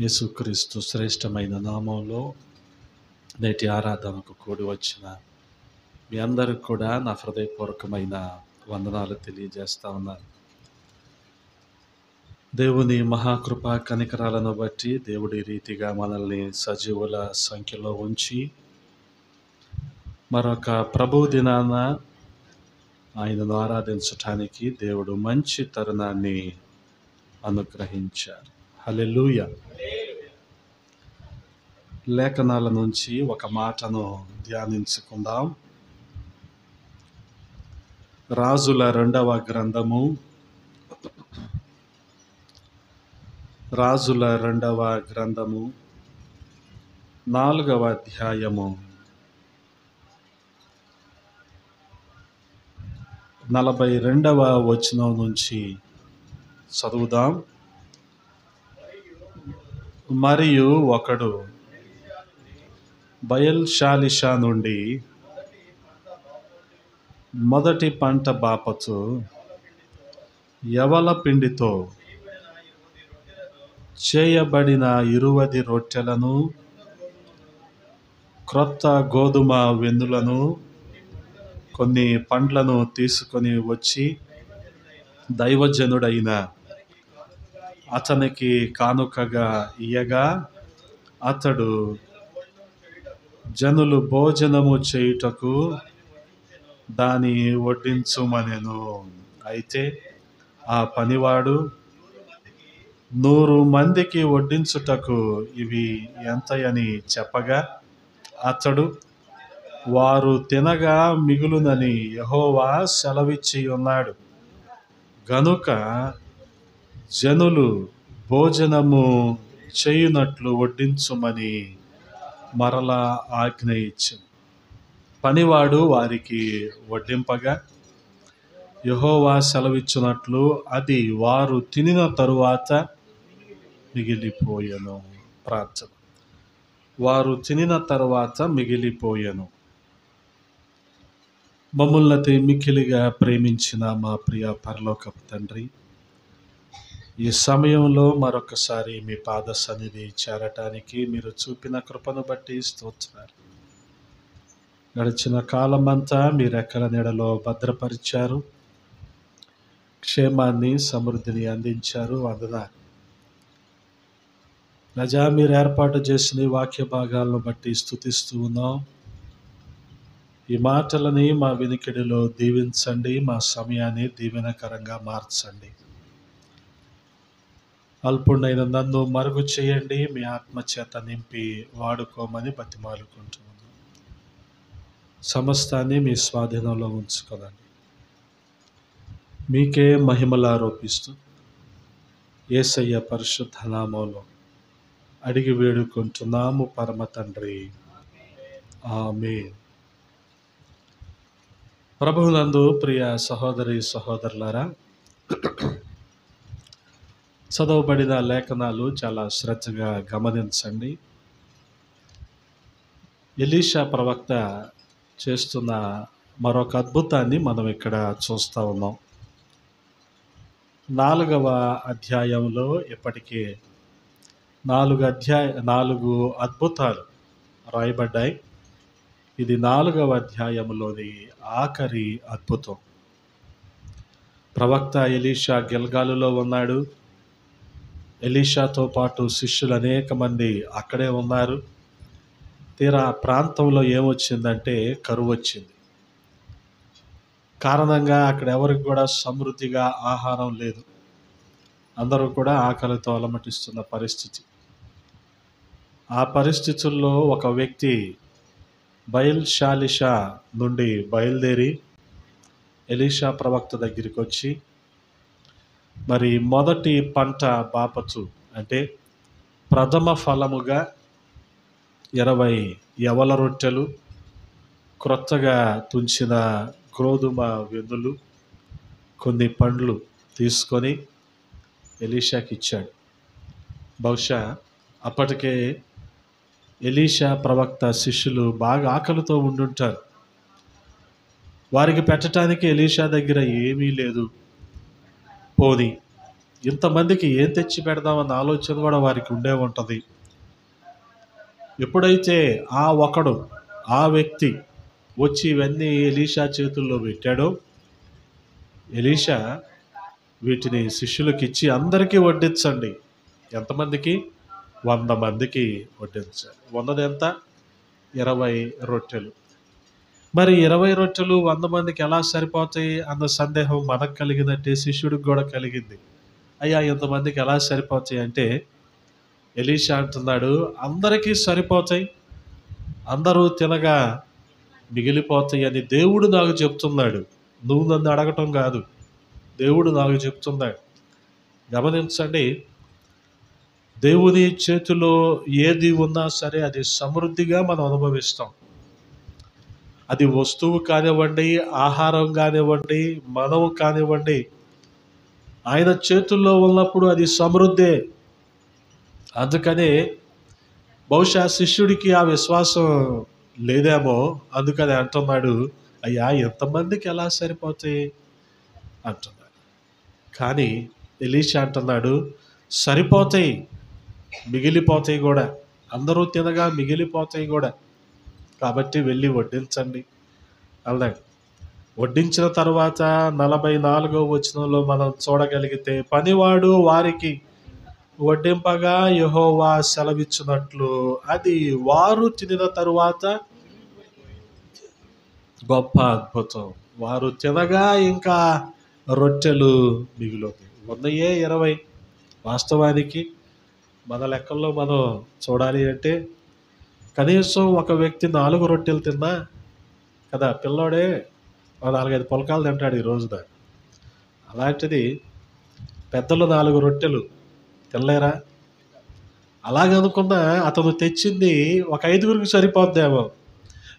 యేసుక్రీస్తు శ్రేష్టమైన నామంలో నేటి ఆరాధనకు కూడి వచ్చిన మీ అందరికి కూడా నా హృదయపూర్వకమైన వందనాలు తెలియజేస్తా ఉన్నాను. దేవుని మహాకృప కనికరాలను బట్టి దేవుడి రీతిగా మనల్ని సజీవుల సంఖ్యలో ఉంచి మరొక ప్రభు దినాన ఆయనను ఆరాధించటానికి దేవుడు మంచి తరుణాన్ని అనుగ్రహించారు. హల్లెలూయా. లేఖనాల నుంచి ఒక మాటను ధ్యానించుకుందాం. రాజుల రెండవ గ్రంథము 4వ అధ్యాయము 42వ వచనం నుంచి చదువుదాం. మరియు ఒకడు బయల్షాలిషా నుండి మొదటి పంట బాపతు యవల పిండితో చేయబడిన 20 రొట్టెలను క్రొత్త గోధుమ వెన్నులను కొన్ని పండ్లను తీసుకొని వచ్చి దైవజనుడైన అతనికి కానుకగా ఇయ్యగా అతడు జనులు భోజనము చేయుటకు దాని వడ్డించుమనెను. అయితే ఆ పనివాడు 100 మందికి వడ్డించుటకు ఇవి ఎంతయని చెప్పగా అతడు వారు తినగా మిగులునని యెహోవా సెలవిచ్చి ఉన్నాడు గనుక జనులు భోజనము చేయునట్లు వడ్డించుమని మరలా ఆజ్ఞ ఇచ్చెను. పనివాడు వారికి వడ్డింపగా యెహోవా సెలవిచ్చినట్లు అది వారు తినిన తరువాత మిగిలిపోయెను. ప్రార్థన. వారు తినిన తరువాత మిగిలిపోయెను. మమ్ముల్ని మిక్కిలిగా ప్రేమించిన మా ప్రియ పరలోకపు తండ్రి, ఈ సమయంలో మరొకసారి మీ పాద సన్నిధి చేరటానికి మీరు చూపిన కృపను బట్టి స్తోత్రాలు. గడిచిన కాలమంతా మీ రెక్కల నీడలో భద్రపరిచారు, క్షేమాన్ని సమృద్ధిని అందించారు. వందనాలు రజా. మీరు ఏర్పాటు చేసిన ఈ వాక్య భాగాలను బట్టి స్తుతిస్తూ ఉన్నాం. ఈ మాటలని మా వినికిడిలో దీవించండి, మా సమయాన్ని దీవెనకరంగా మార్చండి. అల్పుడైన నన్ను మరుగు చేయండి, మీ ఆత్మచేత నింపి వాడుకోమని బతిమాలుకుంటున్నాను. సమస్తాన్ని మీ స్వాధీనంలో ఉంచుకోనండి. మీకే మహిమలు ఆరోపిస్తూ యేసయ్య పరిశుద్ధ నామములో అడిగి వేడుకుంటున్నాము పరమ తండ్రి, ఆమేన్. ప్రభువునందు ప్రియ సహోదరి సహోదరులారా, చదవబడిన లేఖనాలు చాలా శ్రద్ధగా గమనించండి. ఎలీషా ప్రవక్త చేస్తున్న మరొక అద్భుతాన్ని మనం ఇక్కడ చూస్తూ ఉన్నాం. 4వ అధ్యాయంలో ఇప్పటికే 4 అద్భుతాలు రాయబడ్డాయి. ఇది 4వ అధ్యాయంలోని ఆఖరి అద్భుతం. ప్రవక్త ఎలీషా గిల్గాలులో ఉన్నాడు. ఎలీషాతో పాటు శిష్యులు అనేక మంది అక్కడే ఉన్నారు. తీరా ప్రాంతంలో ఏమొచ్చిందంటే కరువు వచ్చింది. కారణంగా అక్కడ ఎవరికి కూడా సమృద్ధిగా ఆహారం లేదు. అందరూ కూడా ఆకలితో అలమటిస్తున్న పరిస్థితి. ఆ పరిస్థితుల్లో ఒక వ్యక్తి బయల్షాలిషా నుండి బయలుదేరి ఎలీషా ప్రవక్త దగ్గరికి వచ్చి, మరి మొదటి పంట బాపతు అంటే ప్రథమ ఫలముగా 20 యవల రొట్టెలు, క్రొత్తగా తుంచిన గోధుమ వెన్నులు, కొన్ని పండ్లు తీసుకొని ఎలీషాకి ఇచ్చాడు. బహుశా అప్పటికే ఎలీషా ప్రవక్త శిష్యులు బాగా ఆకలితో ఉండుంటారు. వారికి పెట్టడానికి ఎలీషా దగ్గర ఏమీ లేదు. పోనీ ఇంతమందికి ఏం తెచ్చి పెడదామన్న ఆలోచన కూడా వారికి ఉండే ఉంటుంది. ఎప్పుడైతే ఆ వ్యక్తి వచ్చి ఇవన్నీ ఎలీషా చేతుల్లో పెట్టాడో, ఎలీషా వీటిని శిష్యులకు ఇచ్చి అందరికీ వడ్డించండి. ఎంతమందికి? 100 మందికి వడ్డించాలి. 100 ఎంత? 20 రొట్టెలు. మరి 20 రొట్టెలు 100 మందికి ఎలా సరిపోతాయి అన్న సందేహం మనకు కలిగినట్టే శిష్యుడికి కూడా కలిగింది. అయ్యా, ఇంతమందికి ఎలా సరిపోతాయి అంటే, ఎలీషా అంటున్నాడు, అందరికీ సరిపోతాయి, అందరూ తినగా మిగిలిపోతాయి అని దేవుడు నాకు చెప్తున్నాడు. నువ్వు నన్ను అడగటం కాదు, దేవుడు నాకు చెప్తున్నాడు. గమనించండి, దేవుని చేతిలో ఏది ఉన్నా సరే అది సమృద్ధిగా మనం అనుభవిస్తాం. అది వస్తువు కానివ్వండి, ఆహారం కానివ్వండి, మనము కానివ్వండి, ఆయన చేతుల్లో ఉన్నప్పుడు అది సమృద్ధే. అందుకనే బహుశా శిష్యుడికి ఆ విశ్వాసం లేదేమో, అందుకని అంటున్నాడు, అయ్యా ఎంతమందికి ఎలా సరిపోతాయి అంటున్నాడు. కానీ ఎలీషా అంటున్నాడు, సరిపోతాయి, మిగిలిపోతాయి కూడా, అందరూ తినగా మిగిలిపోతాయి కూడా, కాబట్టి వెళ్ళి వడ్డించండి అన్నాడు. వడ్డించిన తర్వాత 44వ వచనంలో మనం చూడగలిగితే, పనివాడు వారికి వడ్డింపగా యెహోవా సెలవిచ్చినట్లు అది వారు తినిన తరువాత గొప్ప అద్భుతం. వారు తినగా ఇంకా రొట్టెలు మిగిలినాయి. ఉన్నాయే 20. వాస్తవానికి మన లెక్కల్లో మనం చూడాలి అంటే కనీసం ఒక వ్యక్తి 4 రొట్టెలు తిన్నా కదా, పిల్లోడే 4-5 పుల్కాలు తింటాడు ఈ రోజున. అలాంటిది పెద్దలు 4 రొట్టెలు తినలేరా? అలాగనుకున్నా అతను తెచ్చింది ఒక 5గురికి సరిపోద్దేమో.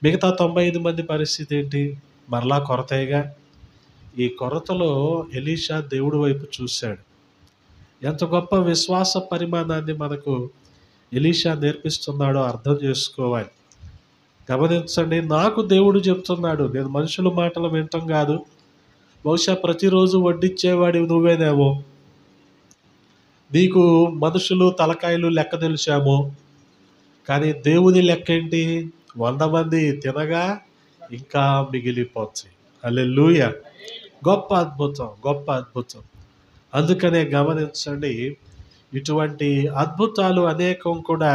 మిగతా 95 మంది పరిస్థితి ఏంటి? మరలా కొరతేగా. ఈ కొరతలో ఎలీషా దేవుడి వైపు చూశాడు. ఎంత గొప్ప విశ్వాస పరిమాణాన్ని మనకు ఎలీషా నేర్పిస్తున్నాడో అర్థం చేసుకోవాలి. గమనించండి, నాకు దేవుడు చెప్తున్నాడు, నేను మనుషుల మాటలు వినటం కాదు. బహుశా ప్రతిరోజు వడ్డిచ్చేవాడివి నువ్వేనేమో, నీకు మనుషులు తలకాయలు లెక్క తెలిసామో, కానీ దేవుని లెక్క ఏంటి? 100 మంది తినగా ఇంకా మిగిలిపోతాయి. హల్లెలూయా! గొప్ప అద్భుతం, గొప్ప అద్భుతం. అందుకనే గమనించండి, ఇటువంటి అద్భుతాలు అనేకం కూడా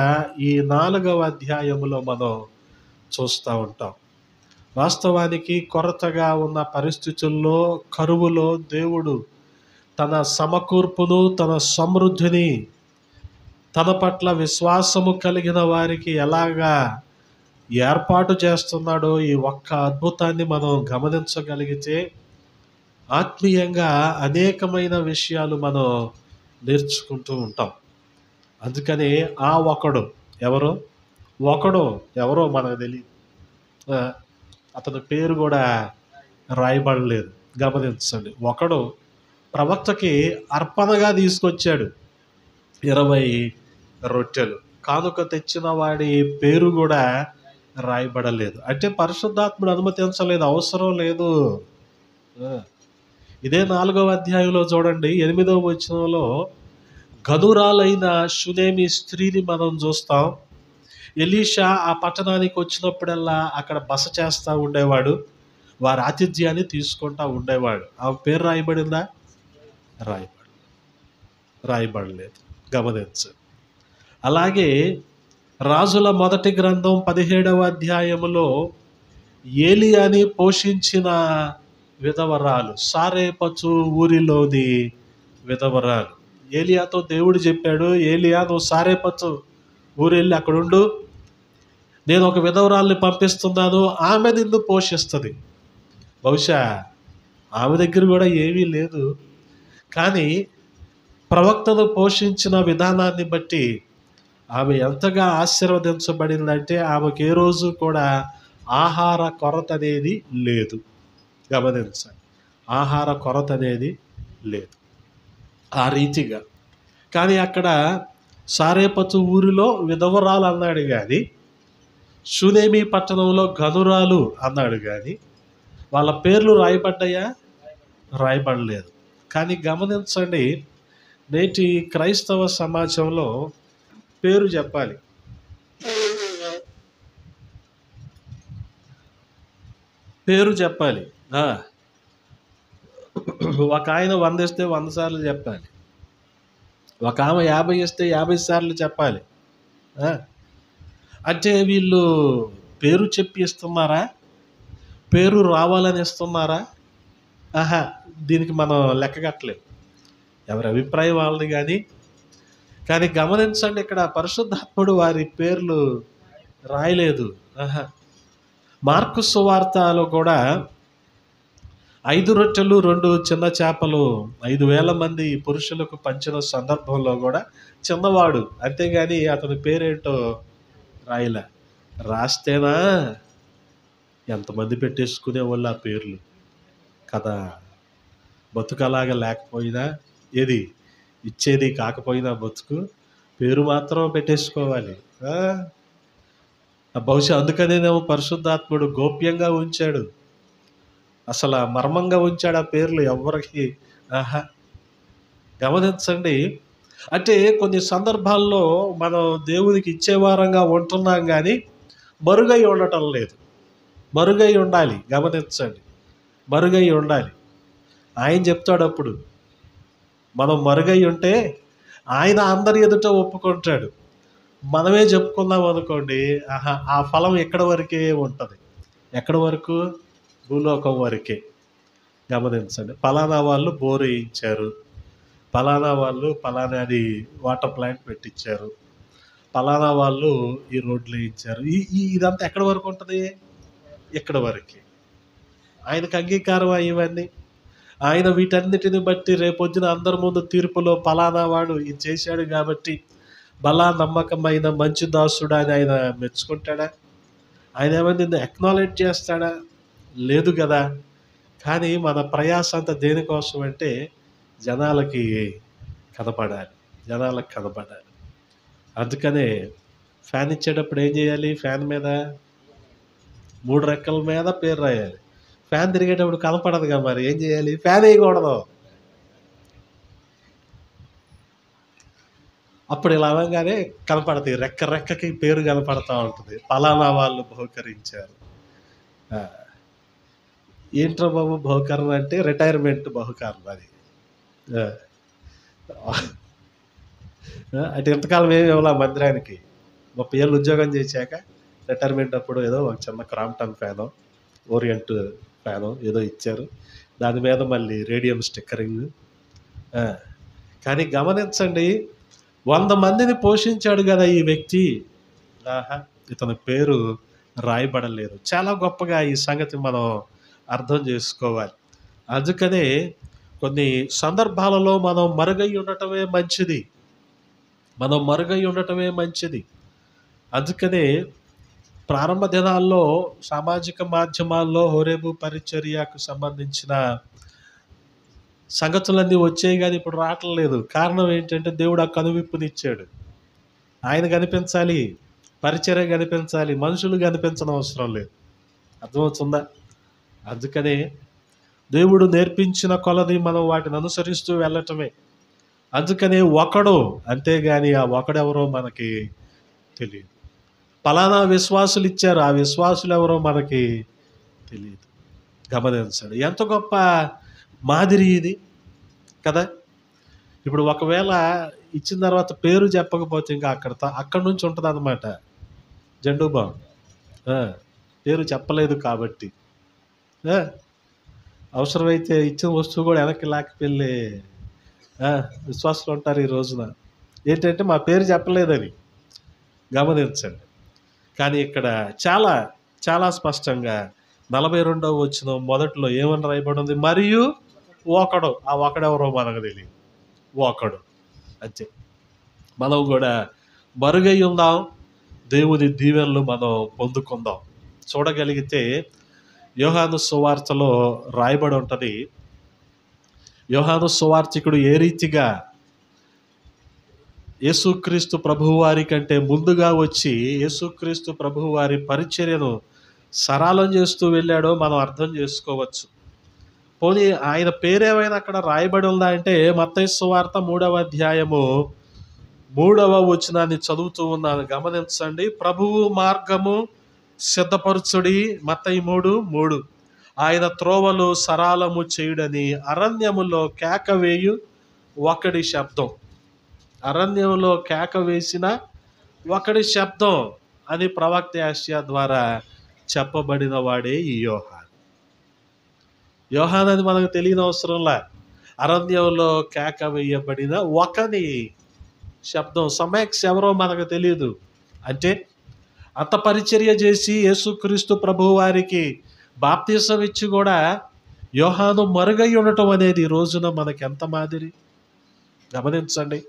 ఈ 4వ అధ్యాయములో మనం చూస్తూ ఉంటాం. వాస్తవానికి కొరతగా ఉన్న పరిస్థితుల్లో, కరువులో దేవుడు తన సమకూర్పును, తన సమృద్ధిని, తన పట్ల విశ్వాసము కలిగిన వారికి ఎలాగా ఏర్పాటు చేస్తున్నాడో ఈ ఒక్క అద్భుతాన్ని మనం గమనించగలిగితే ఆత్మీయంగా అనేకమైన విషయాలు మనం నేర్చుకుంటూ ఉంటాం. అందుకని ఆ ఎవరో మనకు తెలియదు. అతని పేరు కూడా రాయబడలేదు. గమనించండి, ఒకడు ప్రవక్తకి అర్పణగా తీసుకొచ్చాడు 20 రొట్టెలు. కానుక తెచ్చిన వాడి పేరు కూడా రాయబడలేదు. అంటే పరిశుద్ధాత్ముడు అనుమతించలేదు, అవసరం లేదు. ఇదే 4వ అధ్యాయంలో చూడండి, 8వ వచనంలో గనురాలైన షునేమి స్త్రీని మనం చూస్తాం. ఎలీషా ఆ పట్టణానికి వచ్చినప్పుడల్లా అక్కడ బస చేస్తూ ఉండేవాడు, వారి ఆతిథ్యాన్ని తీసుకుంటూ ఉండేవాడు. ఆ పేరు రాయబడిందా? రాయబడలేదు. గమనించు. అలాగే రాజుల మొదటి గ్రంథం 17వ అధ్యాయములో ఏలియాని పోషించిన విధవరాలు, సారేపతు ఊరిలోని విధవరాలు. ఏలియాతో దేవుడు చెప్పాడు, ఏలియా నువ్వు సారేపతు ఊరు వెళ్ళి అక్కడుండు, నేను ఒక విధవరాల్ని పంపిస్తున్నాను, ఆమె నిన్ను పోషిస్తుంది. బహుశా ఆమె దగ్గర కూడా ఏమీ లేదు, కానీ ప్రవక్తను పోషించిన విధానాన్ని బట్టి ఆమె ఎంతగా ఆశీర్వదించబడిందంటే ఆమెకు ఏ రోజు కూడా ఆహార కొరత అనేది లేదు. గమనించండి, ఆహార కొరత అనేది లేదు ఆ రీతిగా. కానీ అక్కడ సారేపతు ఊరిలో విధవరాలు అన్నాడు కానీ, షునేమి పట్టణంలో గనురాలు అన్నాడు కానీ, వాళ్ళ పేర్లు రాయబడ్డాయా? రాయబడలేదు. కానీ గమనించండి, నేటి క్రైస్తవ సమాజంలో పేరు చెప్పాలి. పేరు చెప్పాలి. ఆ, ఒక ఆయన 100 ఇస్తే 100 సార్లు చెప్పాలి. ఒక ఆమె 50 ఇస్తే 50 సార్లు చెప్పాలి. ఆ, అంటే వీళ్ళు పేరు చెప్పి ఇస్తున్నారా? పేరు రావాలని ఇస్తున్నారా? ఆహా, దీనికి మనం లెక్కగట్టలేం. ఎవరి అభిప్రాయం వాళ్ళది. కానీ గమనించండి, ఇక్కడ పరిశుద్ధాత్ముడు వారి పేర్లు రాయలేదు. ఆహా. మార్కు సువార్తలో కూడా 5 రొట్టెలు 2 చిన్న చేపలు 5,000 మంది పురుషులకు పంచిన సందర్భంలో కూడా చిన్నవాడు, అంతేగాని అతని పేరేంటో రాయలే. రాస్తేనా ఎంతమంది పెట్టేసుకునే వాళ్ళు ఆ పేర్లు కదా. బతుకలాగా లేకపోయినా, ఏది ఇచ్చేది కాకపోయినా బతుకు, పేరు మాత్రం పెట్టేసుకోవాలి. బహుశా అందుకనేనేమో పరిశుద్ధాత్ముడు గోప్యంగా ఉంచాడు, అసలు మర్మంగా ఉంచాడు ఆ పేర్లు ఎవరికి. ఆహా, గమనించండి. అంటే కొన్ని సందర్భాల్లో మనం దేవునికి ఇచ్చేవారంగా ఉంటున్నాం, కానీ మరుగై ఉండటం లేదు. మరుగై ఉండాలి. గమనించండి, మరుగై ఉండాలి. ఆయన చెప్తాడు అప్పుడు. మనం మరుగై ఉంటే ఆయన అందరి ఎదుట ఒప్పుకుంటాడు. మనమే చెప్పుకున్నాం అనుకోండి, ఆహా, ఆ ఫలం ఎక్కడ వరకే ఉంటుంది. ఎక్కడ వరకు? భూలోకం వరకే. గమనించండి, పలానా వాళ్ళు బోరు వేయించారు, పలానా వాళ్ళు పలానాది వాటర్ ప్లాంట్ పెట్టించారు, పలానా వాళ్ళు ఈ రోడ్లు వేయించారు, ఇదంతా ఎక్కడ వరకు ఉంటుంది? ఎక్కడ వరకే. ఆయనకు అంగీకారం ఇవన్నీ. ఆయన వీటన్నిటిని బట్టి రేపొద్దున అందరి ముందు తీర్పులో పలానా వాడు ఇది చేశాడు కాబట్టి బలా నమ్మకమైన మంచి దాసుడు అని ఆయన మెచ్చుకుంటాడా? ఆయన ఏమైనా ఎక్నాలెడ్జ్ చేస్తాడా? లేదు కదా. కానీ మన ప్రయాస అంతా దేనికోసం అంటే జనాలకి కనపడాలి, జనాలకు కనపడాలి. అందుకనే ఫ్యాన్ ఇచ్చేటప్పుడు ఏం చేయాలి? ఫ్యాన్ మీద 3 రెక్కల మీద పేరు రాయాలి. ఫ్యాన్ తిరిగేటప్పుడు కనపడదుగా, మరి ఏం చేయాలి? ఫ్యాన్ వేయకూడదు. అప్పుడు ఇలా అనగానే కనపడతాయి, రెక్క రెక్కకి పేరు కనపడతా ఉంటుంది. పలానా వాళ్ళు బహుకరించారు. ఏంట్రా బాబు బహుకరణ అంటే? రిటైర్మెంట్ బహుకరణ అది. అంటే ఇంతకాలం ఏమి ఇవ్వాల మందిరానికి. 30 ఏళ్ళు ఉద్యోగం చేశాక రిటైర్మెంట్ అప్పుడు ఏదో ఒక చిన్న క్రాంప్టన్ ఫ్యాను, ఓరియంట్ ఫ్యాను ఏదో ఇచ్చారు. దాని మీద మళ్ళీ రేడియం స్టిక్కరింగ్. కానీ గమనించండి, 100 మందిని పోషించాడు కదా ఈ వ్యక్తి. ఆహా, ఇతని పేరు రాయబడలేదు. చాలా గొప్పగా ఈ సంగతి మనం అర్థం చేసుకోవాలి. అందుకనే కొన్ని సందర్భాలలో మనం మరుగై ఉండటమే మంచిది. మనం మరుగై ఉండటమే మంచిది. అందుకనే ప్రారంభ దినాల్లో సామాజిక మాధ్యమాల్లో హోరేబు పరిచర్యకు సంబంధించిన సంగతులన్నీ వచ్చాయి, కానీ ఇప్పుడు రావట్లేదు. కారణం ఏంటంటే దేవుడు ఆ కనువిప్పునిచ్చాడు. ఆయన కనిపించాలి, పరిచర్య కనిపించాలి, మనుషులు కనిపించడం అవసరం లేదు. అర్థమవుతుందా? అందుకనే దేవుడు నేర్పించిన కొలది మనం వాటిని అనుసరిస్తూ వెళ్ళటమే. అందుకనే ఒకడు, అంతేగాని ఆ ఒకడెవరో మనకి తెలియదు. పలానా విశ్వాసులు ఇచ్చారు, ఆ విశ్వాసులు ఎవరో మనకి తెలియదు. గమనించండి, ఎంత గొప్ప మాదిరి ఇది కదా. ఇప్పుడు ఒకవేళ ఇచ్చిన తర్వాత పేరు చెప్పకపోతే ఇంకా అక్కడి నుంచి ఉంటుంది అన్నమాట జెండు బామ్. పేరు చెప్పలేదు కాబట్టి అవసరమైతే ఇచ్చిన వస్తువు కూడా వెనక్కి లాక్కెళ్ళే విశ్వాసులు ఉంటారు ఈ రోజున. ఏంటంటే మా పేరు చెప్పలేదని. గమనించండి. కానీ ఇక్కడ చాలా చాలా స్పష్టంగా 42వ వచనం మొదట్లో ఏమని రాయబడి ఉంది? మరియు ఒకడు. ఆ ఒకడెవరో మనకు తెలియదు. ఒకడు అంతే. మనం కూడా మరుగై ఉందాం, దేవుని దీవెనలు మనం పొందుకుందాం. చూడగలిగితే యోహాను సువార్తలో రాయబడి ఉంటుంది. యోహాను సువార్తికుడు ఏ రీతిగా యేసుక్రీస్తు ప్రభువారి కంటే ముందుగా వచ్చి యేసుక్రీస్తు ప్రభువారి పరిచర్యను సరళం చేస్తూ వెళ్ళాడో మనం అర్థం చేసుకోవచ్చు. పోనీ ఆయన పేరేమైనా అక్కడ రాయబడి ఉందా అంటే మత్తయి సువార్త 3వ అధ్యాయము 3వ వచనాన్ని చదువుతూ ఉన్నాను, గమనించండి. ప్రభువు మార్గము సిద్ధపరచుడి, మత్తయి 3:3. ఆయన త్రోవలు సరాలము చేయుడని అరణ్యములో కేక వేయు ఒకడి శబ్దం. అరణ్యంలో కేక వేసిన ఒకడి శబ్దం అని ప్రవక్త యెషయా ద్వారా చెప్పబడిన వాడే ఈ యోహాన్. యోహాన్ అని మనకు తెలియని అవసరంలా, అరణ్యంలో కేక వేయబడిన ఒకని శబ్దం. సమయక్స్ ఎవరో మనకు తెలియదు. అంటే అంత పరిచర్య చేసి యేసుక్రీస్తు ప్రభువు వారికి బాప్తీసం ఇచ్చి కూడా యోహాను మరుగై ఉండటం అనేది ఈ రోజున మనకి ఎంత మాదిరి, గమనించండి.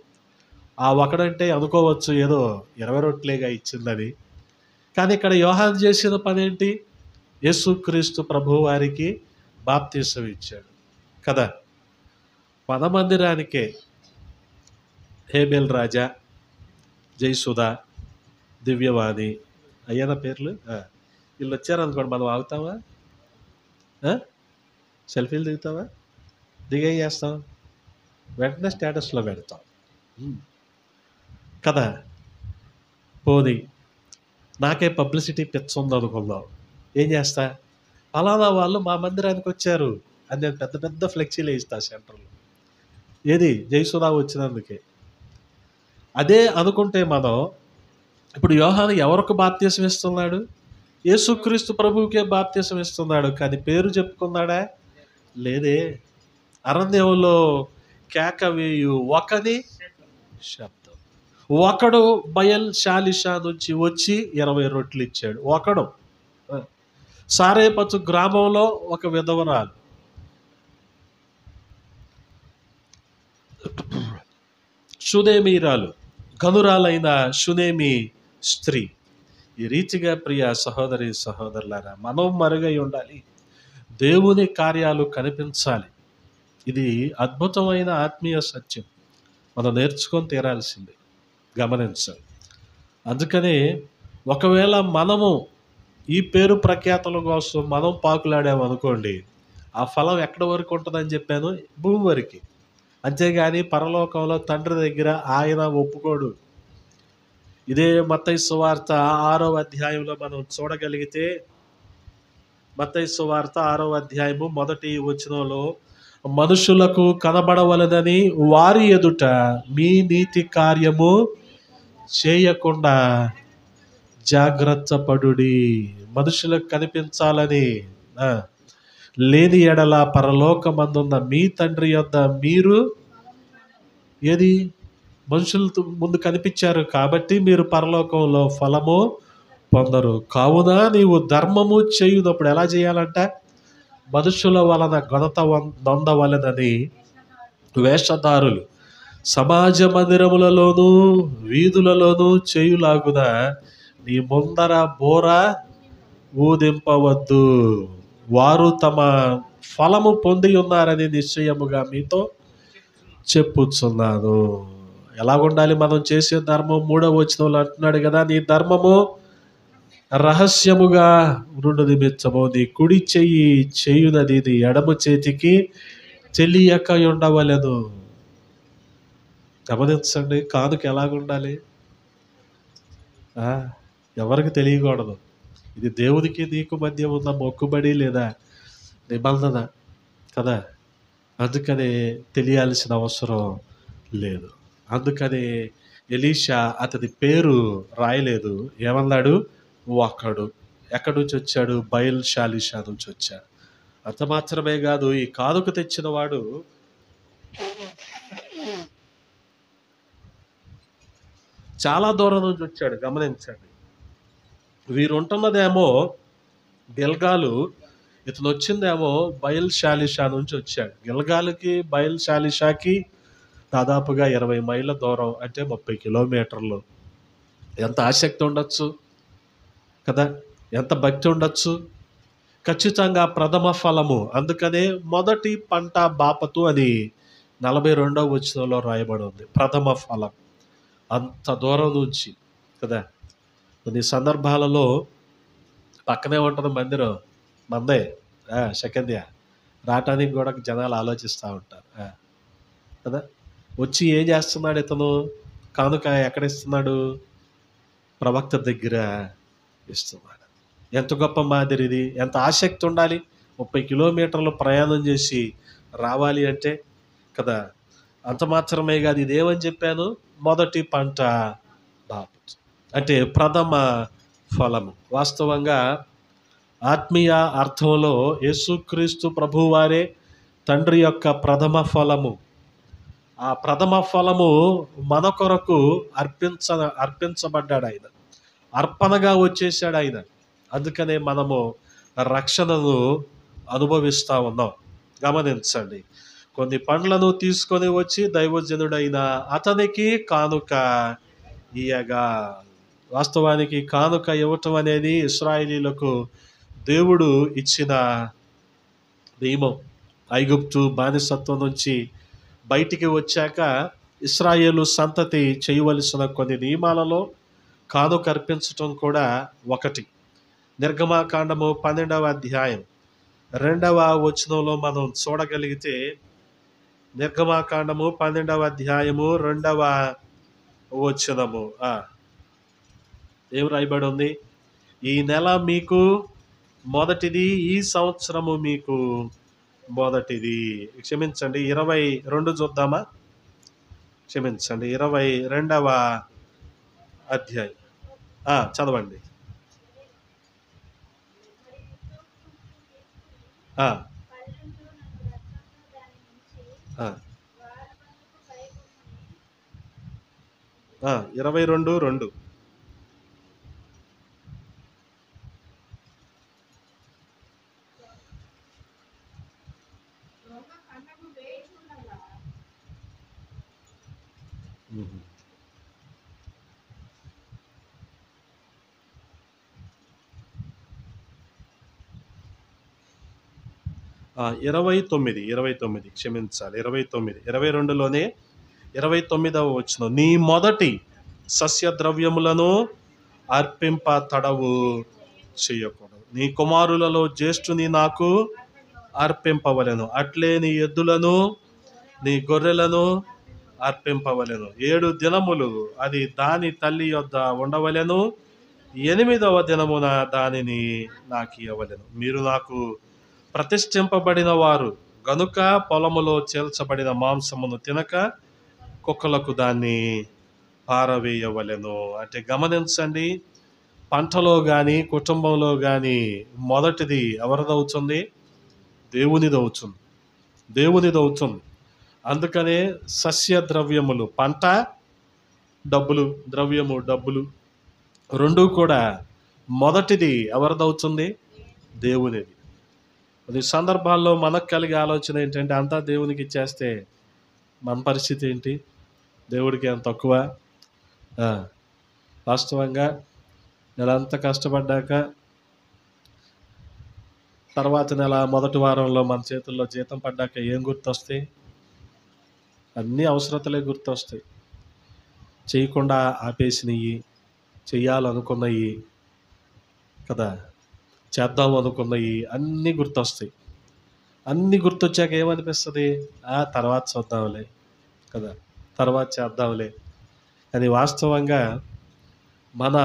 ఆ ఒకడంటే అనుకోవచ్చు ఏదో 20 రొట్టెలేగా ఇచ్చిందని, కానీ ఇక్కడ యోహాను చేసిన పని ఏంటి? యేసుక్రీస్తు ప్రభువు వారికి బాప్తీసం ఇచ్చాడు కదా. మన మందిరానికే హేబెల్ రాజా, జయసుధా, దివ్యవాణి అయ్యన పేర్లు వీళ్ళు వచ్చారనుకోండి, మనం ఆగుతామా? సెల్ఫీలు దిగుతావా? దిగేం చేస్తాం? వెంటనే స్టేటస్లో పెడతాం కదా. పోనీ నాకే పబ్లిసిటీ పిచ్చ ఉందనుకుందాం, ఏం చేస్తా? ఫలానా వాళ్ళు మా మందిరానికి వచ్చారు అని నేను పెద్ద పెద్ద ఫ్లెక్సీలు వేస్తా సెంటర్లో. ఏది? జయసుధా వచ్చినందుకే. అదే అనుకుంటే మనం ఇప్పుడు యోహాను ఎవరికి బాప్తీసం ఇస్తున్నాడు? యేసుక్రీస్తు ప్రభువుకే బాప్తీసం ఇస్తున్నాడు, కానీ పేరు చెప్పుకున్నాడా? లేదే. అరణ్యంలో కేక వేయు ఒకని శబ్దం. ఒకడు బయల్ షాలిషా నుంచి వచ్చి 20 రొట్టెలు ఇచ్చాడు. ఒకడు. సారేపతు గ్రామంలో ఒక విధవరాలు, షునేమీరాలు, గనురాలైన షునేమి స్త్రీ. ఈ రీతిగా ప్రియ సహోదరి సహోదరులారా, మనం మరుగై ఉండాలి, దేవుని కార్యాలు కనిపించాలి. ఇది అద్భుతమైన ఆత్మీయ సత్యం, మనం నేర్చుకొని తీరాల్సింది, గమనించాలి. అందుకనే ఒకవేళ మనము ఈ పేరు ప్రఖ్యాతల కోసం మనం పాకులాడామనుకోండి, ఆ ఫలం ఎక్కడి వరకు ఉంటుందని చెప్పాను? భూమి వరకు. అంతేగాని పరలోకంలో తండ్రి దగ్గర ఆయన ఒప్పుకోడు. ఇదే మత్తయి సువార్త 6వ అధ్యాయంలో మనం చూడగలిగితే, మత్తయి సువార్త 6వ అధ్యాయము 1వ వచనంలో, మనుషులకు కనబడవలెనని వారి ఎదుట మీ నీతి కార్యము చేయకుండా జాగ్రత్త పడుడి. మనుషులకు కనిపించాలని లేని ఎడల పరలోకమందున్న మీ తండ్రి యొద్ద మీరు ఏది? మనుషుల ముందు కనిపించారు కాబట్టి మీరు పరలోకంలో ఫలము పొందరు. కావున నీవు ధర్మము చేయునప్పుడు ఎలా చేయాలంట? మనుషుల వలన ఘనత నొందవలెనని వేషధారులు సమాజ మందిరములలోనూ వీధులలోనూ చేయులాగున నీ ముందర బోర ఊదింపవద్దు. వారు తమ ఫలము పొంది ఉన్నారని నిశ్చయముగా మీతో చెప్పుచున్నాను. ఎలాగుండాలి మనం చేసే ధర్మం? 3వ వచనంలో అంటున్నాడు కదా, నీ ధర్మము రహస్యముగా నుండి నిమిత్తము నీ కుడి చెయ్యి చేయునది నీ ఎడమ చేతికి తెలియక ఉండవలెను. గమనించండి, కానుక ఎలాగుండాలి? ఎవరికి తెలియకూడదు. ఇది దేవునికి నీకు మధ్య ఉన్న మొక్కుబడి లేదా నిబంధన కదా. అందుకనే తెలియాల్సిన అవసరం లేదు. అందుకని ఎలీషా అతని పేరు రాయలేదు. ఏమన్నాడు? ఒకడు. ఎక్కడి నుంచి వచ్చాడు? బయల్ షాలిషా నుంచి వచ్చాడు. అంత మాత్రమే కాదు, ఈ కానుక తెచ్చిన వాడు చాలా దూరం నుంచి వచ్చాడు. గమనించండి, వీరుంటున్నదేమో గిల్గాలు, ఇతను వచ్చిందేమో బయల్ షాలిషా నుంచి వచ్చాడు. గిల్గాలుకి బయల్ షాలిషాకి దాదాపుగా 20 మైళ్ళ దూరం, అంటే 30 కిలోమీటర్లు. ఎంత ఆసక్తి ఉండొచ్చు కదా, ఎంత భక్తి ఉండొచ్చు. ఖచ్చితంగా ప్రథమ ఫలము. అందుకనే మొదటి పంట బాపతు అని 42వ వచనంలో రాయబడి ఉంది. ప్రథమ ఫలం. అంత దూరం నుంచి కదా. కొన్ని సందర్భాలలో పక్కనే ఉంటుంది మందిరం, మందే సెకండ్యా రావటానికి కూడా జనాలు ఆలోచిస్తూ ఉంటారు కదా. వచ్చి ఏం చేస్తున్నాడు ఇతను? కానుక ఎక్కడ ఇస్తున్నాడు? ప్రవక్త దగ్గర ఇస్తున్నాడు. ఎంత గొప్ప మాదిరి ఇది! ఎంత ఆసక్తి ఉండాలి! 30 కిలోమీటర్లు ప్రయాణం చేసి రావాలి అంటే కదా. అంత మాత్రమే కాదు, ఇదేమని చెప్పాను? మొదటి పంట బాపతు అంటే ప్రథమ ఫలము. వాస్తవంగా ఆత్మీయ అర్థంలో యేసుక్రీస్తు ప్రభువారే తండ్రి యొక్క ప్రథమ ఫలము. ఆ ప్రథమ ఫలము మన కొరకు అర్పించబడ్డాడు ఆయన, అర్పణగా వచ్చేసాడు ఆయన. అందుకనే మనము రక్షణను అనుభవిస్తూ ఉన్నాం. గమనించండి, కొన్ని పండ్లను తీసుకొని వచ్చి దైవజనుడైన అతనికి కానుక ఇయ్యగా. వాస్తవానికి కానుక ఇవ్వటం అనేది ఇశ్రాయేలీలకు దేవుడు ఇచ్చిన నియమం. ఐగుప్తు బానిసత్వం నుంచి బయటికి వచ్చాక ఇశ్రాయేలు సంతతి చేయవలసిన కొన్ని నియమాలలో కానుక అర్పించటం కూడా ఒకటి. నిర్గమాకాండము 12వ అధ్యాయం 2వ వచనంలో మనం చూడగలిగితే, నిర్గమాకాండము 12వ అధ్యాయము 2వ వచనము ఏం రాయబడి ఉంది? ఈ నెల మీకు మొదటిది, ఈ సంవత్సరము మీకు మొదటిది. క్షమించండి, 22 చూద్దామా? క్షమించండి, 22వ అధ్యాయం చదవండి. ఆ 22:2. ఆ 29 క్షమించాలి, 29 22లోనే 29వ వచనం. నీ మొదటి సస్య ద్రవ్యములను అర్పింప తడవు చేయకూడదు. నీ కుమారులలో జ్యేష్ఠుని నాకు అర్పింపవలెను. అట్లే నీ ఎద్దులను నీ గొర్రెలను అర్పింపవలెను. 7 దినములు అది దాని తల్లి యొద్ద ఉండవలెను. 8వ దినమున దానిని నాకు ఇవ్వవలెను. మీరు నాకు ప్రతిష్ఠింపబడిన వారు గనుక పొలములో చేల్చబడిన మాంసమును తినక కుక్కలకు దాన్ని పారవేయవలెను. అంటే గమనించండి, పంటలో కానీ కుటుంబంలో కానీ మొదటిది ఎవరిదవుతుంది? దేవునిదవుతుంది. అందుకనే సస్య ద్రవ్యములు, పంట డబ్బులు, ద్రవ్యము డబ్బులు, రెండూ కూడా మొదటిది ఎవరిదవుతుంది? దేవునిది. కొన్ని సందర్భాల్లో మనకు కలిగే ఆలోచన ఏంటంటే, అంతా దేవునికి ఇచ్చేస్తే మన పరిస్థితి ఏంటి? దేవుడికి ఏం తక్కువ? వాస్తవంగా నెలంతా కష్టపడ్డాక తర్వాత నెల మొదటి వారంలో మన చేతుల్లో జీతం పడ్డాక ఏం గుర్తొస్తాయి? అన్నీ అవసరతలే గుర్తొస్తాయి. చేయకుండా ఆపేసినవి, చెయ్యాలనుకున్నవి కదా, చేద్దాం అనుకున్నవి అన్నీ గుర్తొస్తాయి. అన్నీ గుర్తొచ్చాక ఏమనిపిస్తుంది? తర్వాత చూద్దాంలే కదా, తర్వాత చేద్దాంలే అని. వాస్తవంగా మన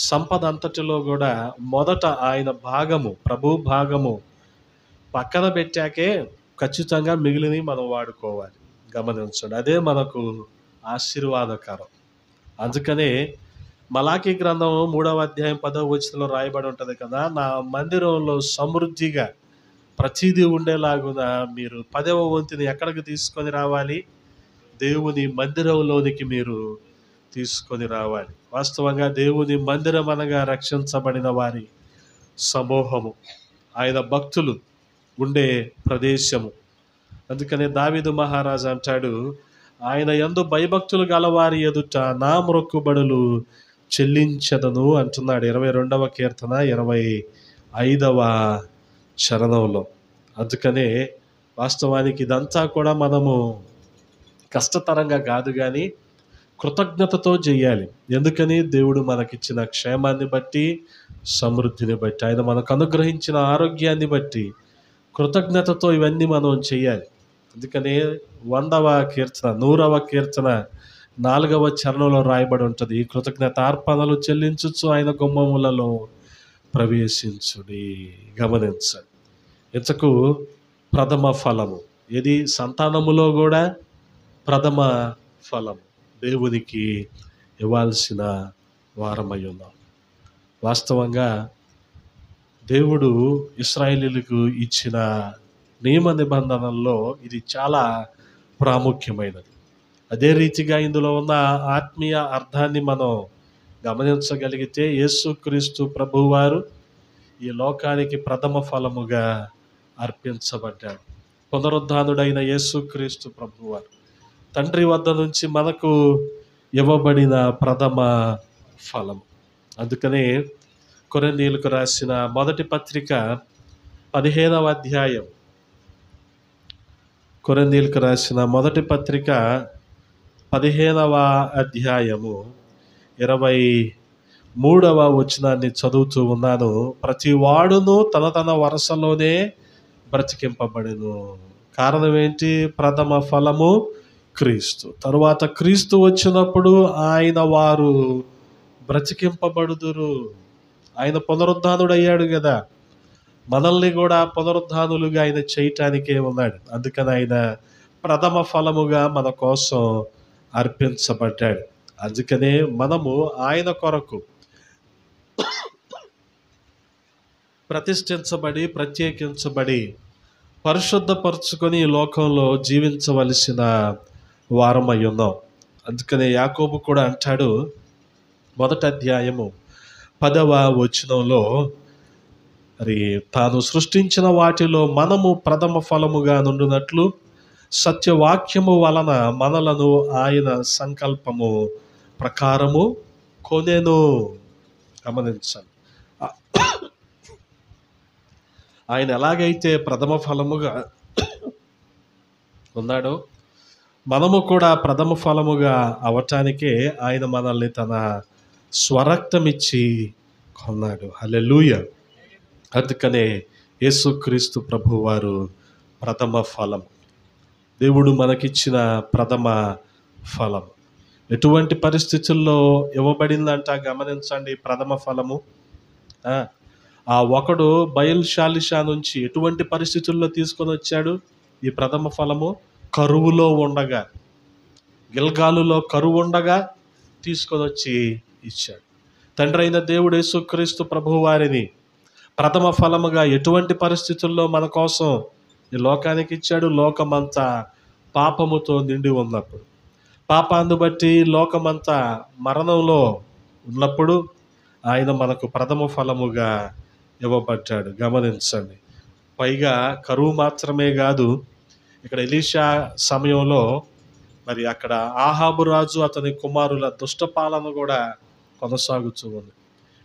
సంపద అంతటిలో కూడా మొదట ఆయన భాగము, ప్రభు భాగము పక్కన పెట్టాకే ఖచ్చితంగా మిగిలినవి మనం వాడుకోవాలి. గమనించండి, అదే మనకు ఆశీర్వాదకరం. అందుకనే మలాకీ గ్రంథం 3వ అధ్యాయం 10వ వచనంలో రాయబడి ఉంటుంది కదా, నా మందిరంలో సమృద్ధిగా ప్రతిదీ ఉండేలాగున మీరు 10వ వంతుని ఎక్కడికి తీసుకొని రావాలి? దేవుని మందిరంలోనికి మీరు తీసుకొని రావాలి. వాస్తవంగా దేవుని మందిరం అనగా రక్షించబడిన వారి సమూహము, ఆయన భక్తులు ఉండే ప్రదేశము. అందుకనే దావీదు మహారాజు అంటాడు, ఆయన యందు భయభక్తులు గలవారి ఎదుట నా మొక్కుబడులు చెల్లించదను అంటున్నాడు. 22వ కీర్తన 25వ చరణంలో. అందుకనే వాస్తవానికి ఇదంతా కూడా మనము కష్టతరంగా కాదు కానీ కృతజ్ఞతతో చేయాలి. ఎందుకని? దేవుడు మనకిచ్చిన క్షేమాన్ని బట్టి, సమృద్ధిని బట్టి, ఆయన మనకు అనుగ్రహించిన ఆరోగ్యాన్ని బట్టి, కృతజ్ఞతతో ఇవన్నీ మనం చెయ్యాలి. అందుకనే 100వ కీర్తన 100వ కీర్తన 4వ చరణంలో రాయబడి ఉంటుంది, కృతజ్ఞతార్పణలు చెల్లించుచు ఆయన గుమ్మములలో ప్రవేశించుడి. గమనించండి, ఇంతకు ప్రథమ ఫలము ఇది సంతానములో కూడా ప్రథమ ఫలము దేవునికి ఇవ్వాల్సిన వారమై ఉన్నాం. వాస్తవంగా దేవుడు ఇశ్రాయేలీయులకు ఇచ్చిన నియమ నిబంధనల్లో ఇది చాలా ప్రాముఖ్యమైనది. అదే రీతిగా ఇందులో ఉన్న ఆత్మీయ అర్థాన్ని మనం గమనించగలిగితే యేసుక్రీస్తు ప్రభువారు ఈ లోకానికి ప్రథమ ఫలముగా అర్పించబడ్డాడు. పునరుద్ధానుడైన యేసుక్రీస్తు ప్రభువారు తండ్రి వద్ద నుంచి మనకు ఇవ్వబడిన ప్రథమ ఫలము. అందుకనే కొరింథీయులకు రాసిన మొదటి పత్రిక 15వ అధ్యాయం, కొరింథీయులకు రాసిన మొదటి పత్రిక 15వ అధ్యాయము 23వ వచనాన్ని చదువుతూ ఉన్నాను. ప్రతి వాడును తన తన వరుసలోనే బ్రతికింపబడెను. కారణం ఏంటి? ప్రథమ ఫలము క్రీస్తు. తరువాత క్రీస్తు వచ్చినప్పుడు ఆయన వారు బ్రతికింపబడుదురు. ఆయన పునరుద్ధానుడయ్యాడు కదా, మనల్ని కూడా పునరుద్ధానులుగా ఆయన చేయటానికే ఉన్నాడు. అందుకని ఆయన ప్రథమ ఫలముగా మన కోసం అర్పించబడ్డాడు. అందుకనే మనము ఆయన కొరకు ప్రతిష్ఠించబడి ప్రత్యేకించబడి పరిశుద్ధపరుచుకొని ఈ లోకంలో జీవించవలసిన వారమై ఉన్నాం. అందుకనే యాకోబు కూడా అంటాడు, మొదటి అధ్యాయము 10వ వచనంలో, మరి తాను సృష్టించిన వాటిలో మనము ప్రథమ ఫలముగా నుండినట్లు సత్యవాక్యము వలన మనలను ఆయన సంకల్పము ప్రకారము కొనెను. గమనించండి, ఆయన ఎలాగైతే ప్రథమ ఫలముగా ఉన్నాడో మనము కూడా ప్రథమ ఫలముగా అవటానికే ఆయన మనల్ని తన స్వరక్తమిచ్చి కొన్నాడు. హల్లెలూయా. అందుకనే యేసుక్రీస్తు ప్రభువారు ప్రథమ ఫలం, దేవుడు మనకిచ్చిన ప్రథమ ఫలం. ఎటువంటి పరిస్థితుల్లో ఇవ్వబడిందంట గమనించండి. ప్రథమ ఫలము ఆ ఒకడు బయల్షాలిషా నుంచి ఎటువంటి పరిస్థితుల్లో తీసుకొని వచ్చాడు ఈ ప్రథమ ఫలము? కరువులో ఉండగా, గిల్గాలులో కరువు ఉండగా తీసుకొని వచ్చి ఇచ్చాడు. తండ్రి అయిన దేవుడు యేసుక్రీస్తు ప్రభువారిని ప్రథమ ఫలముగా ఎటువంటి పరిస్థితుల్లో మన కోసం ఈ లోకానికి ఇచ్చాడు? లోకమంతా పాపముతో నిండి ఉన్నప్పుడు, పాపాన్ని బట్టి లోకమంతా మరణంలో ఉన్నప్పుడు ఆయన మనకు ప్రథమ ఫలముగా ఇవ్వబడ్డాడు. గమనించండి, పైగా కరువు మాత్రమే కాదు, ఇక్కడ ఎలీషా సమయంలో మరి అక్కడ ఆహాబు రాజు అతని కుమారుల దుష్టపాలన కూడా కొనసాగుతూ ఉంది.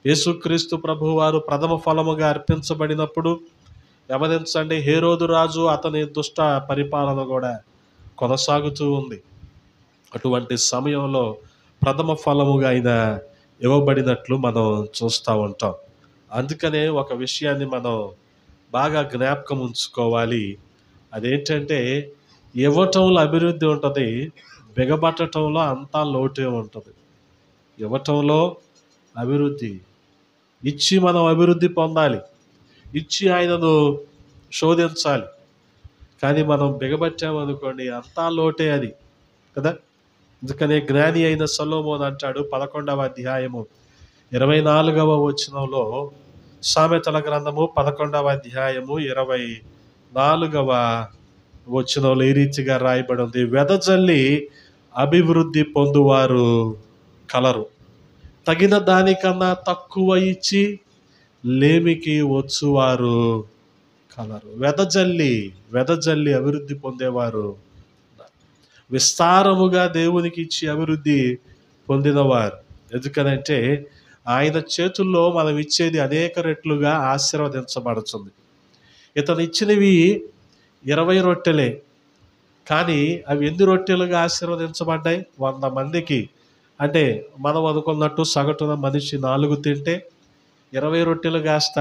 యేసుక్రీస్తు ప్రభువారు ప్రథమ ఫలముగా అర్పించబడినప్పుడు గమనించండి, హేరోదు రాజు అతని దుష్ట పరిపాలన కూడా కొనసాగుతూ ఉంది. అటువంటి సమయంలో ప్రథమ ఫలముగా ఆయన ఇవ్వబడినట్లు మనం చూస్తూ ఉంటాం. అందుకనే ఒక విషయాన్ని మనం బాగా జ్ఞాపకం ఉంచుకోవాలి. అదేంటంటే, ఇవ్వటంలో అభివృద్ధి ఉంటుంది, బిగబట్టడంలో అంతా లోటే ఉంటుంది. ఇవ్వటంలో అభివృద్ధి, ఇచ్చి మనం అభివృద్ధి పొందాలి, ఇచ్చి ఆయనను శోధించాలి. కానీ మనం బిగబట్టామనుకోండి అంతా లోటే అది కదా. అందుకనే జ్ఞాని అయిన సొలొమోను అంటాడు 11వ అధ్యాయము 24వ వచనంలో, సామెతల గ్రంథము 11వ అధ్యాయము 24వ వచనంలో ఈ రీతిగా రాయబడి ఉంది, వెదజల్లి అభివృద్ధి పొందువారు కలరు, తగిన దానికన్నా తక్కువ ఇచ్చి లేమికి వచ్చువారు కలరు. వెదజల్లి అభివృద్ధి పొందేవారు, విస్తారముగా దేవునికి ఇచ్చి అభివృద్ధి పొందినవారు. ఎందుకనంటే ఆయన చేతుల్లో మనం ఇచ్చేది అనేక రెట్లుగా ఆశీర్వదించబడుతుంది. ఇతను ఇచ్చినవి 20 రొట్టెలే, కానీ అవి ఎన్ని రొట్టెలుగా ఆశీర్వదించబడ్డాయి? 100 మందికి. అంటే మనం అనుకున్నట్టు సగటున మనిషి 4 తింటే 20 రొట్టెలు కాస్త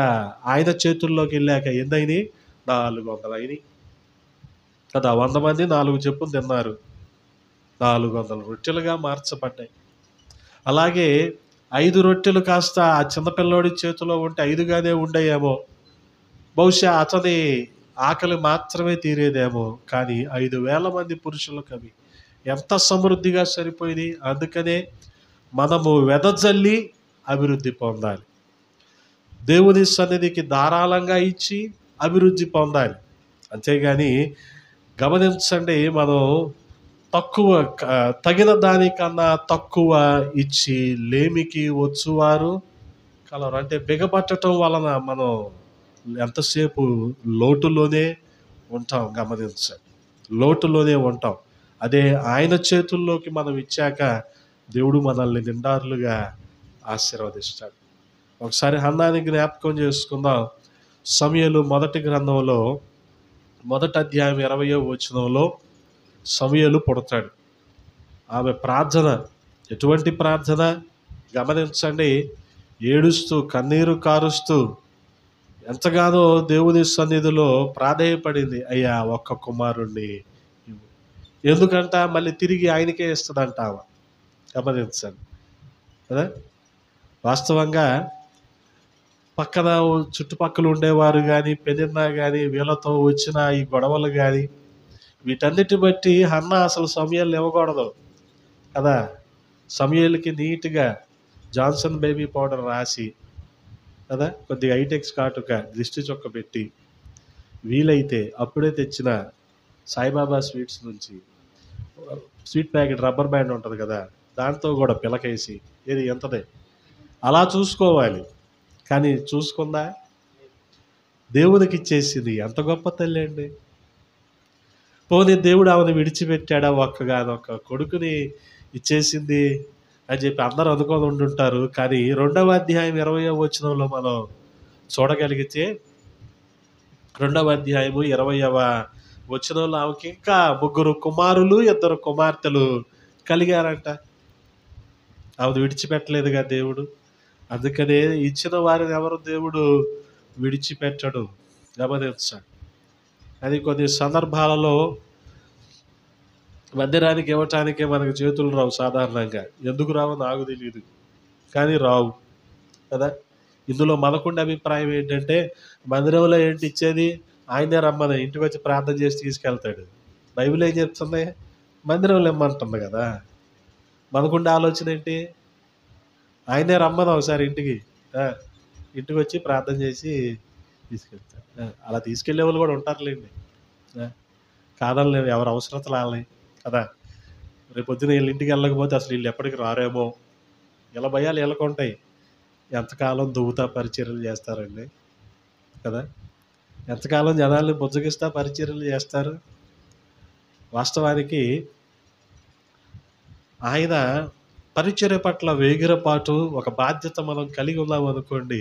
ఆయన చేతుల్లోకి వెళ్ళాక ఎన్నైనాయి? 400 అయినాయి కదా. 100 మంది 4 చెప్పులు తిన్నారు, 400 రొట్టెలుగా మార్చబడ్డాయి. అలాగే 5 రొట్టెలు కాస్త ఆ చిన్నపిల్లోడి చేతిలో ఉంటే 5గానే ఉండేయేమో. బహుశా అతని ఆకలి మాత్రమే తీరేదేమో. కానీ 5,000 మంది పురుషులకు అవి ఎంత సమృద్ధిగా సరిపోయింది. అందుకనే మనము వెదజల్లి అభివృద్ధి పొందాలి. దేవుని సన్నిధికి ధారాళంగా ఇచ్చి అభివృద్ధి పొందాలి. అంతేగాని గమనించండి, మనం తక్కువ తగిన దానికన్నా తక్కువ ఇచ్చి లేమికి వచ్చువారు కలరు. అంటే బిగపట్టడం వలన మనం ఎంతసేపు లోటులోనే ఉంటాం. గమనించండి, లోటులోనే ఉంటాం. అదే ఆయన చేతుల్లోకి మనం ఇచ్చాక దేవుడు మనల్ని నిండారులుగా ఆశీర్వదిస్తాడు. ఒకసారి హన్నాని జ్ఞాపకం చేసుకుందాం. సమూయేలు మొదటి గ్రంథంలో 1వ అధ్యాయం 20వ వచనంలో సమూయేలు పుడతాడు. ఆమె ప్రార్థన ఎటువంటి ప్రార్థన గమనించండి. ఏడుస్తూ కన్నీరు కారుస్తూ ఎంతగానో దేవుని సన్నిధిలో ప్రాధేయపడింది. అయ్యా, ఒక్క కుమారుణ్ణి ఇవ్వు. ఎందుకంట మళ్ళీ తిరిగి ఆయనకే ఇస్తుందంట ఆమె. గమనించండి కదా. వాస్తవంగా పక్కన చుట్టుపక్కల ఉండేవారు కానీ, పెనిన్నా కానీ, వీళ్ళతో వచ్చిన ఈ గొడవలు కానీ, వీటన్నిటి బట్టి హన్నా అసలు సమూయేలుని ఇవ్వకూడదు కదా. సమూయేలుకి నీట్గా జాన్సన్ బేబీ పౌడర్ రాసి కదా, కొద్దిగా ఐటెక్స్ కాటుక దిష్టి చొక్క పెట్టి, వీలైతే అప్పుడే తెచ్చిన సాయిబాబా స్వీట్స్ నుంచి స్వీట్ ప్యాకెట్ రబ్బర్ బ్యాండ్ ఉంటుంది కదా, దాంతో కూడా పిలకేసి ఇది ఎంతదే అలా చూసుకోవాలి. కానీ చూసుకుందా? దేవునికి ఇచ్చేసింది. ఎంత గొప్ప తల్లి అండి. పోనీ దేవుడు ఆమెను విడిచిపెట్టాడా? ఒక్కగానొక్క కొడుకుని ఇచ్చేసింది అని చెప్పి అందరూ అనుకొని ఉండుంటారు. కానీ 2వ అధ్యాయం 20వ వచనంలో మనం చూడగలిగితే, 2వ అధ్యాయము 20వ వచనంలో ఆమెకి ఇంకా 3 కుమారులు 2 కుమార్తెలు కలిగారంట. ఆమెను విడిచిపెట్టలేదుగా దేవుడు. అందుకనే ఇచ్చిన వారిని ఎవరు దేవుడు విడిచిపెట్టడు. గమనించండి. అది కొన్ని సందర్భాలలో మందిరానికి ఇవ్వటానికే మనకు చేతులు రావు సాధారణంగా. ఎందుకు రావో నాకు తెలియదు, కానీ రావు కదా. ఇందులో మనకుండే అభిప్రాయం ఏంటంటే, మందిరంలో ఏంటి ఇచ్చేది, ఆయనే రమ్మని ఇంటికి వచ్చి ప్రార్థన చేసి తీసుకెళ్తాడు. బైబిల్ ఏం చెప్తుంది? మందిరంలో ఇమ్మంటుంది కదా. మనకుండే ఆలోచన ఏంటి, ఆయనే రమ్మని ఒకసారి ఇంటికి వచ్చి ప్రార్థన చేసి తీసుకెళ్తాడు. అలా తీసుకెళ్లే వాళ్ళు కూడా ఉంటారులేండి, కాదనలేదు. ఎవరు అవసరతలు వాళ్ళని కదా. రేపొద్దున వీళ్ళ ఇంటికి వెళ్ళకపోతే అసలు వీళ్ళు ఎప్పటికి రారేమో, ఇలా భయాలు వీళ్ళకుంటాయి. ఎంతకాలం దువ్వుతా పరిచర్యలు చేస్తారండి కదా. ఎంతకాలం జనాల్ని బుజ్జగిస్తా పరిచర్యలు చేస్తారు. వాస్తవానికి ఆయన పరిచర్య పట్ల వేగిరపాటు, ఒక బాధ్యత మనం కలిగి ఉన్నాం అనుకోండి,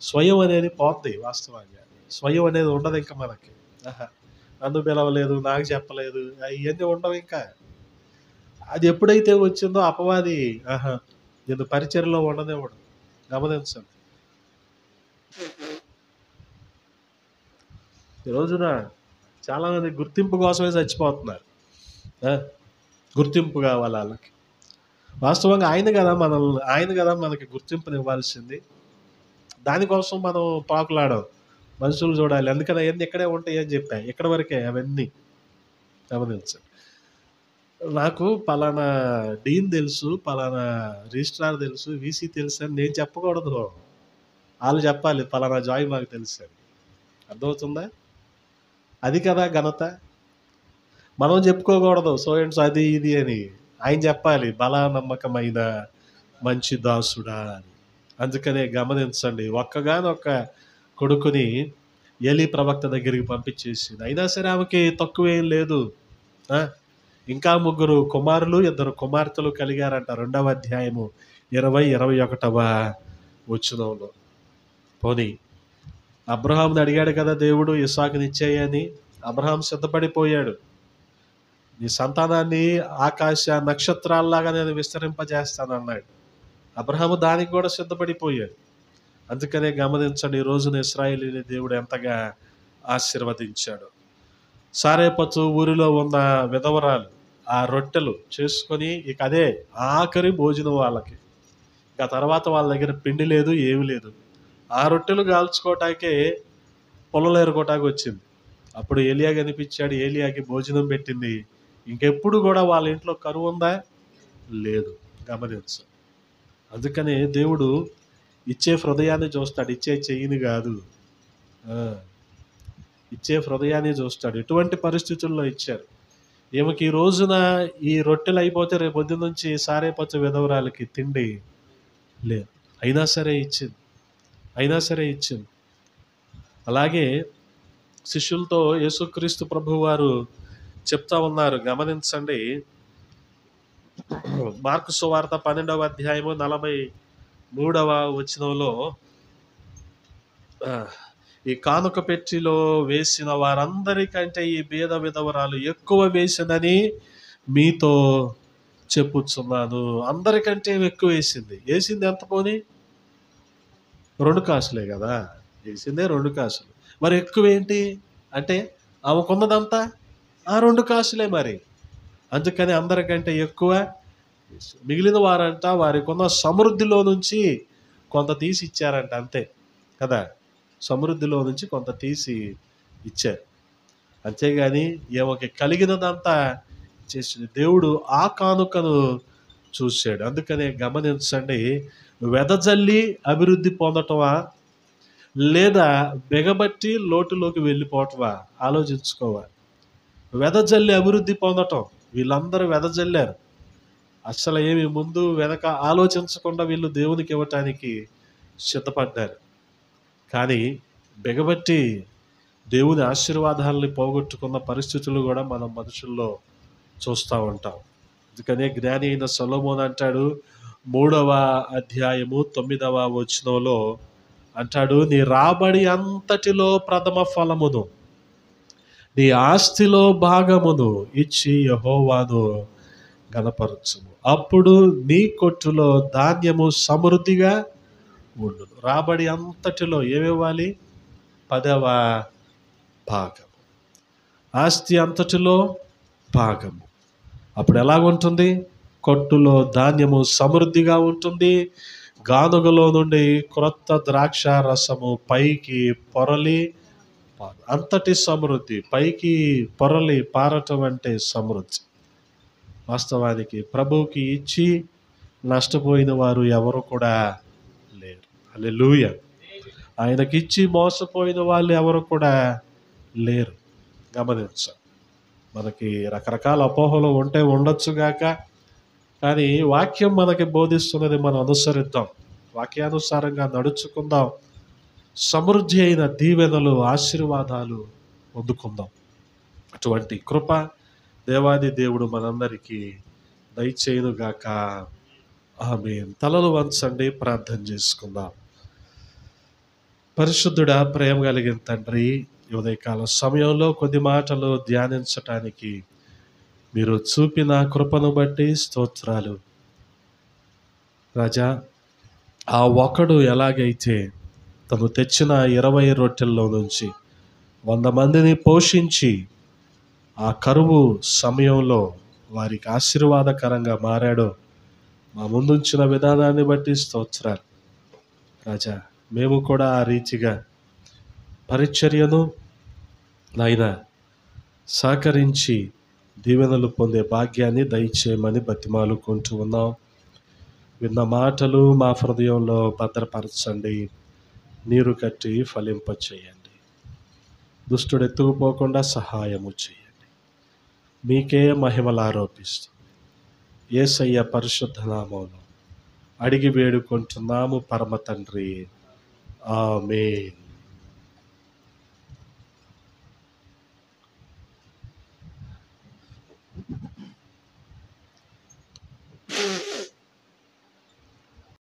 స్వయం అనేది పోద్ది. వాస్తవంగా స్వయం అనేది ఉండదు ఇంకా మనకి. నన్ను పిలవలేదు, నాకు చెప్పలేదు, ఇవన్నీ ఉండవు ఇంకా. అది ఎప్పుడైతే వచ్చిందో అపవాది నేను పరిచర్యలో ఉండనివ్వడు. గమనించండి. ఈ రోజున చాలామంది గుర్తింపు కోసమే చచ్చిపోతున్నారు. గుర్తింపు కావాలి వాళ్ళకి. వాస్తవంగా ఆయన కదా మనకి గుర్తింపుని ఇవ్వాల్సింది. దానికోసం మనం పాకులాడం, మనుషులు చూడాలి. అందుకని అవన్నీ ఇక్కడే ఉంటాయి అని చెప్పా. ఇక్కడ వరకే అవన్నీ. గమనించండి. నాకు పలానా డీన్ తెలుసు, పలానా రిజిస్ట్రార్ తెలుసు, వీసీ తెలుసు అని నేను చెప్పకూడదు. వాళ్ళు చెప్పాలి పలానా జాయ్ మాకు తెలుసు అని. అర్థమవుతుందా? అది కదా ఘనత. మనం చెప్పుకోకూడదు సో అండ్ సో అది ఇది అని. ఆయన చెప్పాలి బలా నమ్మకమైన మంచి దాసుడా అని. అందుకనే గమనించండి, ఒక్కగానొక్క కొడుకుని ఏలీ ప్రవక్త దగ్గరికి పంపించేసింది. అయినా సరే ఆమెకి తక్కువేం లేదు. ఇంకా 3 కుమారులు 2 కుమార్తెలు కలిగారంట. 2వ అధ్యాయము 20-21వ వచనంలో. పోనీ అబ్రహాంని అడిగాడు కదా దేవుడు ఇస్సాకునిచ్చేయని. అబ్రహాం సిద్ధపడిపోయాడు. నీ సంతానాన్ని ఆకాశ నక్షత్రాల్లాగా నేను విస్తరింపజేస్తానన్నాడు. అబ్రహాము దానికి కూడా సిద్ధపడిపోయాడు. అందుకనే గమనించండి, ఈ రోజున ఇశ్రాయేలీని దేవుడు ఎంతగా ఆశీర్వదించాడు. సారేపతు ఊరిలో ఉన్న విధవరాలు ఆ రొట్టెలు చేసుకొని ఇక అదే ఆఖరి భోజనం వాళ్ళకి. ఇక తర్వాత వాళ్ళ దగ్గర పిండి లేదు, ఏమి లేదు. ఆ రొట్టెలు కాల్చుకోవటానికే పొలంలో ఏరుకోవటానికి వచ్చింది. అప్పుడు ఏలియా కనిపించాడు. ఏలియాకి భోజనం పెట్టింది. ఇంకెప్పుడు కూడా వాళ్ళ ఇంట్లో కరువు ఉందా? లేదు. గమనించు. అందుకనే దేవుడు ఇచ్చే హృదయాన్ని చూస్తాడు, ఇచ్చే చెయ్యిని కాదు. ఇచ్చే హృదయాన్ని చూస్తాడు. ఎటువంటి పరిస్థితుల్లో ఇచ్చారు. ఈమెకి ఈ రోజున ఈ రొట్టెలు అయిపోతే రేపు పొద్దున్న నుంచి సారేపచ్చు విధవరాలకి తిండి లేదు. అయినా సరే ఇచ్చింది. అలాగే శిష్యులతో యేసుక్రీస్తు ప్రభు వారు చెప్తా ఉన్నారు. గమనించండి. మార్కు సువార్త 12వ అధ్యాయము 43వ వచనంలో ఈ కానుక పెట్టిలో వేసిన వారందరికంటే ఈ బీద విధవరాలు ఎక్కువ వేసిందని మీతో చెప్పుచున్నాను. అందరికంటే ఎక్కువ వేసింది. ఎంత పోనీ? 2 కాసులే కదా వేసిందే, 2 కాసులు. మరి ఎక్కువ ఏంటి అంటే ఆమెకున్నదంతా ఆ 2 కాసులే మరి. అందుకని అందరికంటే ఎక్కువ. మిగిలిన వారంట వారికి ఉన్న సమృద్ధిలో నుంచి కొంత తీసి ఇచ్చారంట, అంతే కదా. సమృద్ధిలో నుంచి కొంత తీసి ఇచ్చారు, అంతేగాని ఏమకి కలిగినదంతా చేసింది. దేవుడు ఆ కానుకను చూశాడు. అందుకనే గమనించండి, వెదజల్లి అభివృద్ధి పొందటమా లేదా బెగబట్టి లోటులోకి వెళ్ళిపోవటమా ఆలోచించుకోవాలి. వెదజల్లి అభివృద్ధి పొందటం. వీళ్ళందరూ వెదజల్లారు. అసలు ఏమి ముందు వెనక ఆలోచించకుండా వీళ్ళు దేవునికి ఇవ్వటానికి సిద్ధపడ్డారు. కానీ బెగబట్టి దేవుని ఆశీర్వాదాలని పోగొట్టుకున్న పరిస్థితులు కూడా మనం మనుషుల్లో చూస్తూ ఉంటాం. అందుకనే జ్ఞాని అయిన సొలొమోను అంటాడు, 3వ అధ్యాయము 9వ వచనంలో అంటాడు, నీ రాబడి అంతటిలో ప్రథమ ఫలమును నీ ఆస్తిలో భాగమును ఇచ్చి యెహోవాను గణపరచుము, అప్పుడు నీ కొట్టులో ధాన్యము సమృద్ధిగా ఉండును. రాబడి అంతటిలో ఏమివ్వాలి? 10వ భాగము. ఆస్తి అంతటిలో భాగము. అప్పుడు ఎలాగుంటుంది? కొట్టులో ధాన్యము సమృద్ధిగా ఉంటుంది. గానుగలో నుండి క్రొత్త ద్రాక్ష రసము పైకి పొరలి అంతటి సమృద్ధి. పైకి పొరలి పారటం అంటే సమృద్ధి. వాస్తవానికి ప్రభువుకి ఇచ్చి నష్టపోయిన వారు ఎవరు కూడా లేరు. హల్లెలూయా. ఆయనకిచ్చి మోసపోయిన వాళ్ళు ఎవరు కూడా లేరు. గమనించాలి. మనకి రకరకాల అపోహలు ఉండొచ్చుగాక, కానీ వాక్యం మనకి బోధిస్తున్నది మనం అనుసరిద్దాం, వాక్యానుసారంగా నడుచుకుందాం. సమృద్ధి అయిన దీవెనలు, ఆశీర్వాదాలు పొందుకుందాం. అటువంటి కృప దేవాది దేవుడు మనందరికీ దయచేయునుగాక. ఆమేన్. తలలు వంచండి, ప్రార్థన చేసుకుందాం. పరిశుద్ధుడా, ప్రేమ కలిగిన తండ్రి, ఉదయకాల సమయంలో కొద్ది మాటలు ధ్యానించటానికి మీరు చూపిన కృపను బట్టి స్తోత్రాలు రాజా. ఆ ఒకడు ఎలాగైతే తను తెచ్చిన 20 రొట్టెల్లో నుంచి 100 మందిని పోషించి ఆ కరువు సమయంలో వారికి ఆశీర్వాదకరంగా మారాడో, మా ముందుంచిన విధానాన్ని బట్టి స్తోత్రాలు రాజా. మేము కూడా ఆ రీతిగా పరిచర్యను నాయనా సహకరించి దీవెనలు పొందే భాగ్యాన్ని దయచేయమని బతిమాలుకుంటూ ఉన్నాం. విన్న మాటలు మా హృదయంలో భద్రపరచండి, నీరు కట్టి ఫలింపచేయండి. దుష్టుడు ఎత్తుకుపోకుండా సహాయము చేయండి. మీకే మహిమలు ఆరోపిస్తూ యేసయ్య పరిశుద్ధ నామములో అడిగి వేడుకుంటున్నాము పరమ తండ్రి. ఆమేన్.